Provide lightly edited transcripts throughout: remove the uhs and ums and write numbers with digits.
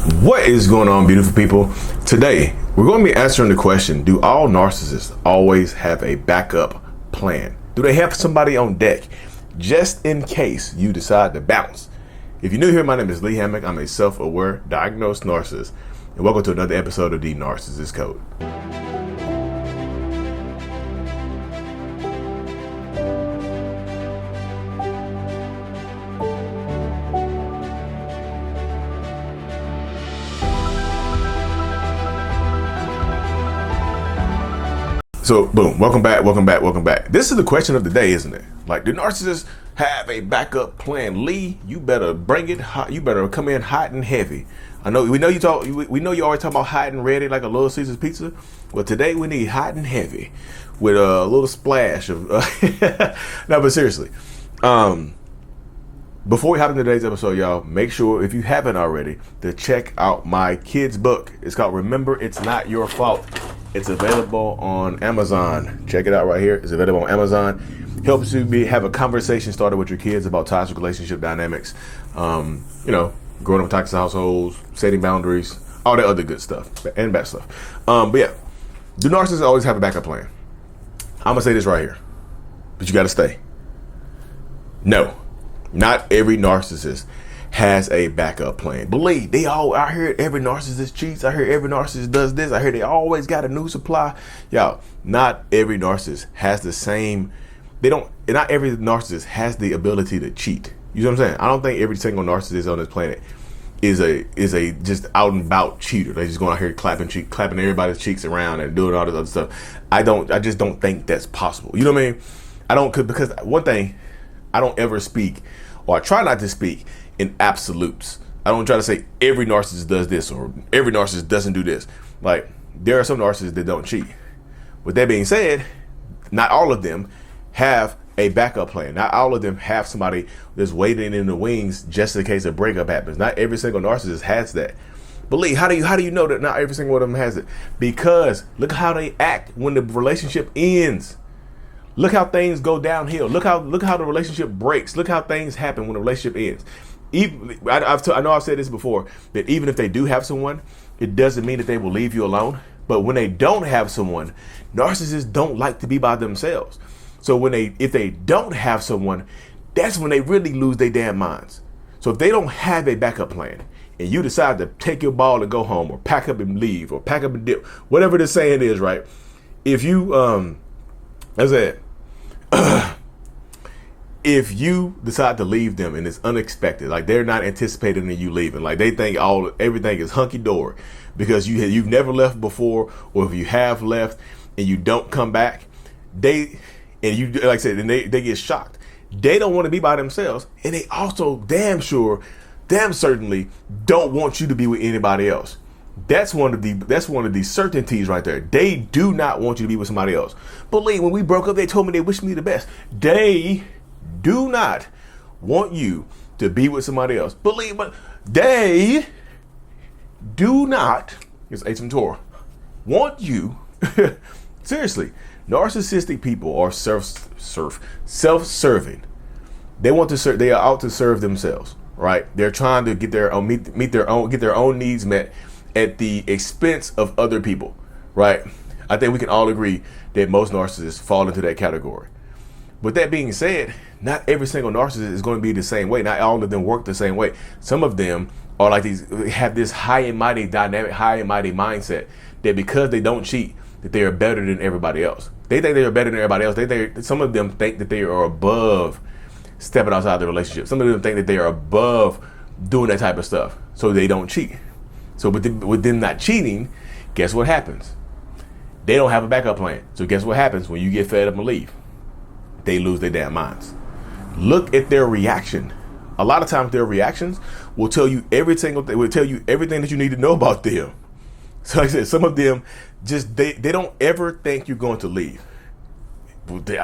What is going on, beautiful people? Today, we're going to be answering the question, do all narcissists always have a backup plan? Do they have somebody on deck just in case you decide to bounce? If you're new here, my name is Lee Hammock. I'm a self-aware, diagnosed narcissist, and welcome to another episode of the Narcissist Code. So, boom, welcome back. This is the question of the day, isn't it? Like, do narcissists have a backup plan? Lee, you better bring it hot. You better come in hot and heavy. We know you always talk about hot and ready like a Little Caesar's pizza. Well, today we need hot and heavy with a little splash of no, but seriously. Before we hop into today's episode, y'all, make sure, if you haven't already, to check out my kids' book. It's called Remember It's Not Your Fault. It's available on Amazon. Check it out right here. It's available on Amazon. Helps you have a conversation started with your kids about toxic relationship dynamics. Growing up in toxic households, setting boundaries, all that other good stuff and bad stuff. But yeah, do narcissists always have a backup plan? I'm gonna say this right here, but you gotta stay. No. Not every narcissist has a backup plan. Believe I hear every narcissist cheats. I hear every narcissist does this. I hear they always got a new supply. Y'all, not every narcissist has the same. Not every narcissist has the ability to cheat. You know what I'm saying? I don't think every single narcissist on this planet is a just out and about cheater. They just going out here clapping everybody's cheeks around and doing all this other stuff. I just don't think that's possible. You know what I mean? Because one thing, I don't ever speak, or I try not to speak in absolutes. I don't try to say every narcissist does this or every narcissist doesn't do this. Like, there are some narcissists that don't cheat. With that being said, not all of them have a backup plan. Not all of them have somebody that's waiting in the wings just in case a breakup happens. Not every single narcissist has that. But Lee, how do you know that not every single one of them has it? Because look how they act when the relationship ends. Look how things go downhill. Look how the relationship breaks. Look how things happen when the relationship ends. I know I've said this before, that even if they do have someone, it doesn't mean that they will leave you alone. But when they don't have someone, narcissists don't like to be by themselves. So if they don't have someone, that's when they really lose their damn minds. So if they don't have a backup plan, and you decide to take your ball and go home, or pack up and leave, or pack up and dip, whatever the saying is, right? If you, as I said, if you decide to leave them and it's unexpected, like they're not anticipating you leaving, like they think everything is hunky dory because you've never left before, or if you have left and you don't come back, they get shocked. They don't want to be by themselves, and they also damn certainly don't want you to be with anybody else. That's one of the certainties right there. They do not want you to be with somebody else. Believe, when we broke up, they told me they wished me the best. They do not want you to be with somebody else. Believe, but they do not, it's H from Torah, want you. Seriously, narcissistic people are self-serving. They are out to serve themselves, right? They're trying to get their own get their own needs met at the expense of other people, right? I think we can all agree that most narcissists fall into that category. With that being said, not every single narcissist is going to be the same way. Not all of them work the same way. Some of them are like have this high and mighty dynamic, high and mighty mindset that because they don't cheat, that they are better than everybody else. They think they are better than everybody else. Some of them think that they are above stepping outside the relationship. Some of them think that they are above doing that type of stuff, so they don't cheat. So with them not cheating, guess what happens? They don't have a backup plan. So guess what happens when you get fed up and leave? They lose their damn minds. Look at their reaction. A lot of times their reactions will tell you everything that you need to know about them. So like I said, some of them just they don't ever think you're going to leave. They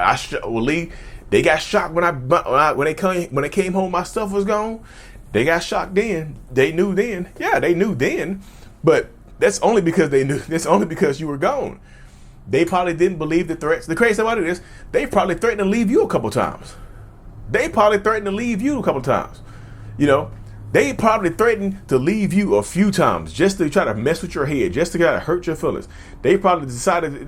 got shocked when they came home. My stuff was gone. They got shocked then. They knew then. Yeah, they knew then. But that's only because they knew. That's only because you were gone. They probably didn't believe the threats. The crazy about it is, they probably threatened to leave you a couple times. You know, They probably threatened to leave you a few times just to try to mess with your head, just to try to hurt your feelings. They probably decided,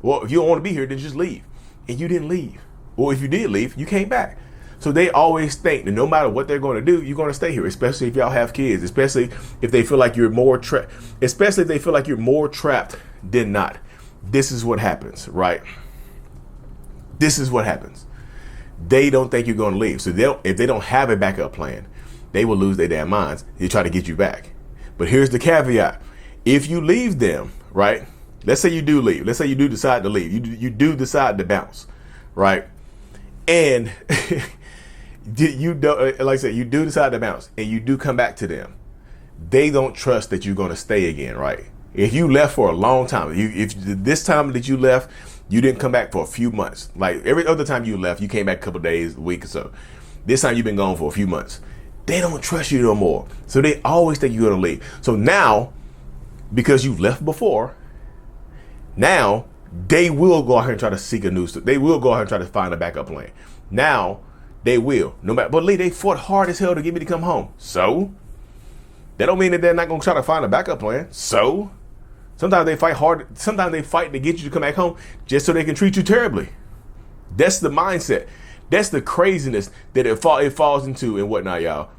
well, if you don't want to be here, then just leave. And you didn't leave. Or if you did leave, you came back. So they always think that no matter what they're going to do, you're going to stay here, especially if y'all have kids, especially if they feel like you're more trapped, especially if they feel like you're more trapped than not. This is what happens, right? This is what happens. They don't think you're going to leave. So if they don't have a backup plan, they will lose their damn minds. They try to get you back. But here's the caveat. If you leave them, right? Let's say you do leave. Let's say you do decide to leave. You do decide to bounce, right? And you don't, like I said, you do decide to bounce and you do come back to them. They don't trust that you're going to stay again, right? If you left for a long time, if this time that you left, you didn't come back for a few months. Like every other time you left, you came back a couple of days, a week or so. This time you've been gone for a few months. They don't trust you no more. So they always think you're going to leave. So now, because you left before, now they will go out here and try to seek a new, they will go out here and try to find a backup plan. Now they will, no matter, but Lee, they fought hard as hell to get me to come home. So that don't mean that they're not going to try to find a backup plan. So sometimes they fight hard. Sometimes they fight to get you to come back home just so they can treat you terribly. That's the mindset. That's the craziness that it falls into and whatnot, y'all.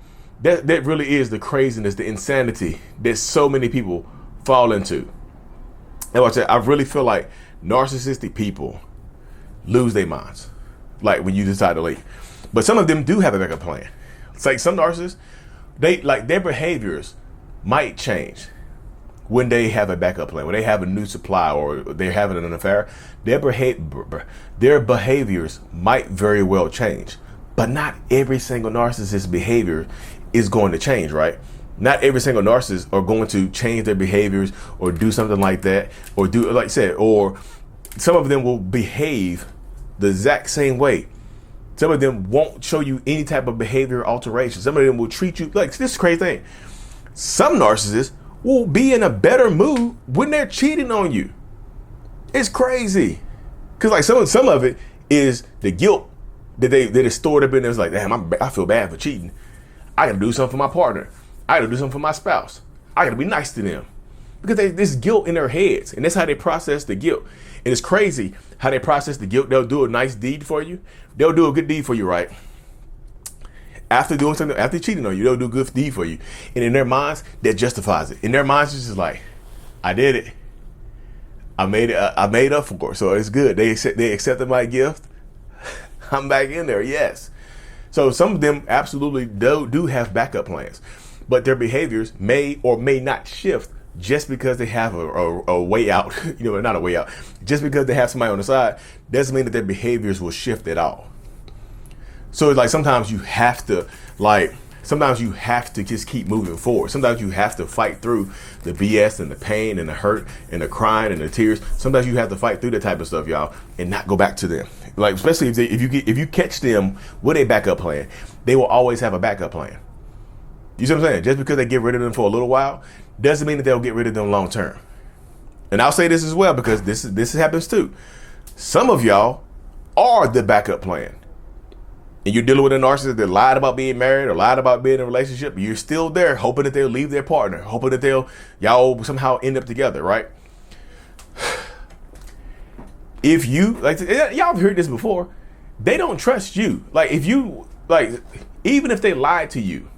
That really is the craziness, the insanity that so many people fall into. And what I said, I really feel like narcissistic people lose their minds, like when you decide to leave. But some of them do have a backup plan. It's like some narcissists, they like their behaviors might change when they have a backup plan, when they have a new supply or they're having an affair. Their behaviors might very well change, but not every single narcissist behavior is going to change, right? Not every single narcissist are going to change their behaviors or do something like that, or do, like I said, or some of them will behave the exact same way. Some of them won't show you any type of behavior alteration. Some of them will treat you like, this is a crazy thing. Some narcissists will be in a better mood when they're cheating on you. It's crazy. Cause like some of it is the guilt that is stored up in there. It's like, damn, I feel bad for cheating. I gotta do something for my partner. I gotta do something for my spouse. I gotta be nice to them. Because there's guilt in their heads, and that's how they process the guilt. And it's crazy how they process the guilt. They'll do a nice deed for you. They'll do a good deed for you, right? After doing something, after cheating on you, they'll do a good deed for you. And in their minds, that justifies it. In their minds, it's just like, I did it. I made up for it. So it's good. They accepted my gift. I'm back in there. Yes. So some of them absolutely do have backup plans, but their behaviors may or may not shift just because they have a way out. Not a way out. Just because they have somebody on the side doesn't mean that their behaviors will shift at all. So it's like sometimes you have to just keep moving forward. Sometimes you have to fight through the BS and the pain and the hurt and the crying and the tears. Sometimes you have to fight through that type of stuff, y'all, and not go back to them. Like, especially if you catch them with a backup plan, they will always have a backup plan. You see what I'm saying? Just because they get rid of them for a little while doesn't mean that they'll get rid of them long term. And I'll say this as well, because this happens too. Some of y'all are the backup plan. And you're dealing with a narcissist that lied about being married or lied about being in a relationship. You're still there hoping that they'll leave their partner, hoping that y'all somehow end up together, right? If you, like, y'all have heard this before, they don't trust you. Like, even if they lied to you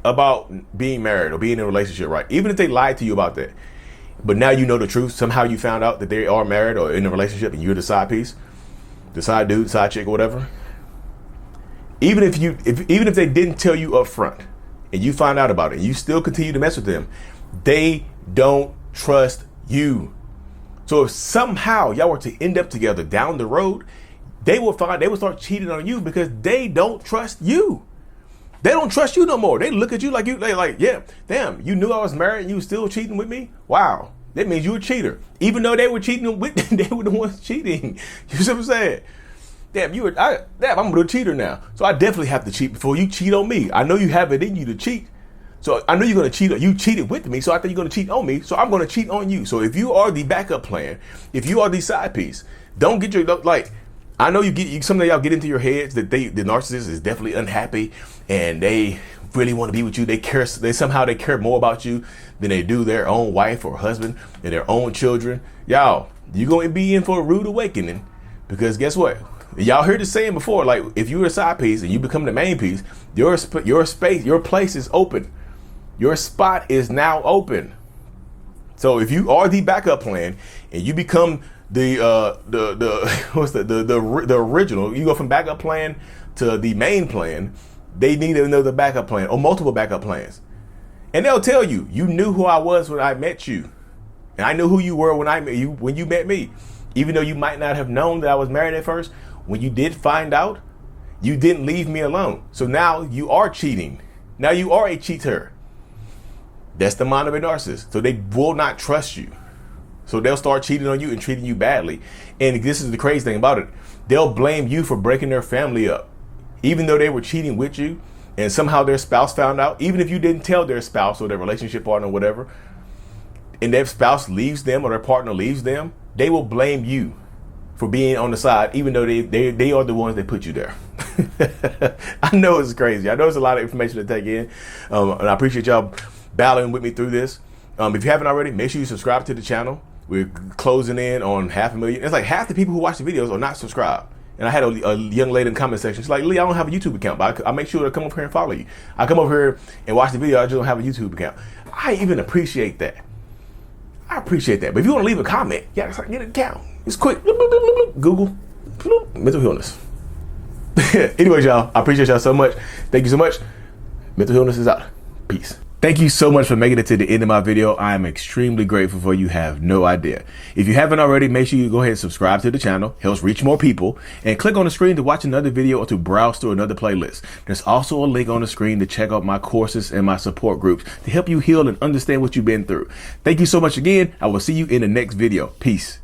about being married or being in a relationship, right? Even if they lied to you about that, but now you know the truth, somehow you found out that they are married or in a relationship and you're the side piece, the side dude, side chick, or whatever. Even if they didn't tell you up front and you find out about it and you still continue to mess with them, they don't trust you. So if somehow y'all were to end up together down the road, they will start cheating on you because they don't trust you. They don't trust you no more. They look at you like yeah, damn, you knew I was married and you were still cheating with me? Wow. That means you're a cheater. Even though they were cheating with, they were the ones cheating. You see what I'm saying? Damn, I'm a cheater now. So I definitely have to cheat before you cheat on me. I know you have it in you to cheat. So I know you're going to cheat. You cheated with me, so I think you're going to cheat on me. So I'm going to cheat on you. So if you are the backup plan, if you are the side piece, don't get I know some of y'all get into your heads that the narcissist is definitely unhappy and they really want to be with you. They somehow care more about you than they do their own wife or husband and their own children. Y'all, you're going to be in for a rude awakening, because guess what? Y'all heard the saying before, like, if you're a side piece and you become the main piece, your space, your place is open. Your spot is now open. So if you are the backup plan and you become the original, you go from backup plan to the main plan, they need another backup plan or multiple backup plans. And they'll tell you, you knew who I was when I met you. And I knew who you were when you met me. Even though you might not have known that I was married at first, when you did find out, you didn't leave me alone. So now you are cheating. Now you are a cheater. That's the mind of a narcissist. So they will not trust you. So they'll start cheating on you and treating you badly. And this is the crazy thing about it. They'll blame you for breaking their family up. Even though they were cheating with you and somehow their spouse found out, even if you didn't tell their spouse or their relationship partner or whatever, and their spouse leaves them or their partner leaves them, they will blame you for being on the side, even though they are the ones that put you there. I know it's crazy. I know it's a lot of information to take in. And I appreciate y'all battling with me through this. If you haven't already, make sure you subscribe to the channel. We're closing in on 500,000. It's like half the people who watch the videos are not subscribed. And I had a young lady in the comment section. She's like, Lee, I don't have a YouTube account, but I make sure to come up here and follow you. I come over here and watch the video. I just don't have a YouTube account. I even appreciate that. I appreciate that. But if you want to leave a comment, yeah, it's like, get an account. It's quick. Google mental illness. Anyways, y'all, I appreciate y'all so much. Thank you so much. Mental illness is out. Peace. Thank you so much for making it to the end of my video. I am extremely grateful for you. Have no idea. If you haven't already, make sure you go ahead and subscribe to the channel. Helps reach more people. And click on the screen to watch another video or to browse through another playlist. There's also a link on the screen to check out my courses and my support groups to help you heal and understand what you've been through. Thank you so much again. I will see you in the next video. Peace.